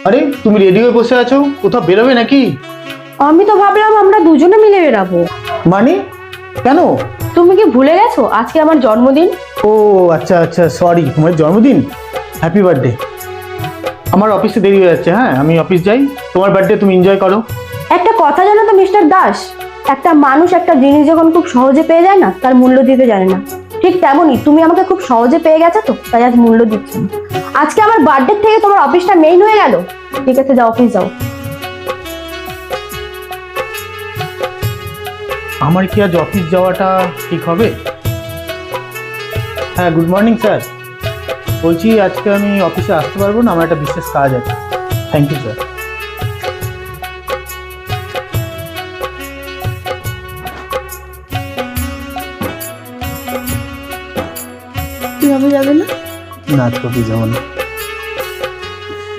আরে তুমি রেডি হয়ে বসে আছো, কোথাও বেরোবে নাকি? আমি তো ভাবলাম আমরা দুজনে মিলে বেরাবো। মানে কেন? তুমি কি ভুলে গেছো আজকে আমার জন্মদিন? ও আচ্ছা আচ্ছা, সরি, তোমার জন্মদিন। Happy birthday. আমার অফিসে দেরি হয়ে যাচ্ছে, হ্যাঁ আমি অফিস যাই। তোমার বার্থডে তুমি এনজয় করো। একটা কথা জানো তো মিস্টার দাস, একটা মানুষ একটা জিনিস যখন খুব সহজে পেয়ে যায় না, তার মূল্য দিতে জানে না। ঠিক তেমনই তুমি আমাকে খুব সহজে পেয়ে গেছো, তো তাই আজ মূল্য দিচ্ছ না। আজকে আমার বার্থডে থেকে তোমার অফিসটা মেইন হয়ে গেল। ঠিক আছে, যাও অফিস যাও। আমার কি আজ অফিস যাওয়াটা ঠিক হবে? হ্যাঁ, গুড মর্নিং স্যার। বলছি আজকে আমি অফিসে আসতে পারবো না, আমার একটা বিশেষ কাজ আছে। Thank you sir. তুই হবে যাবে না? না, আজকে অফিস যাবো না।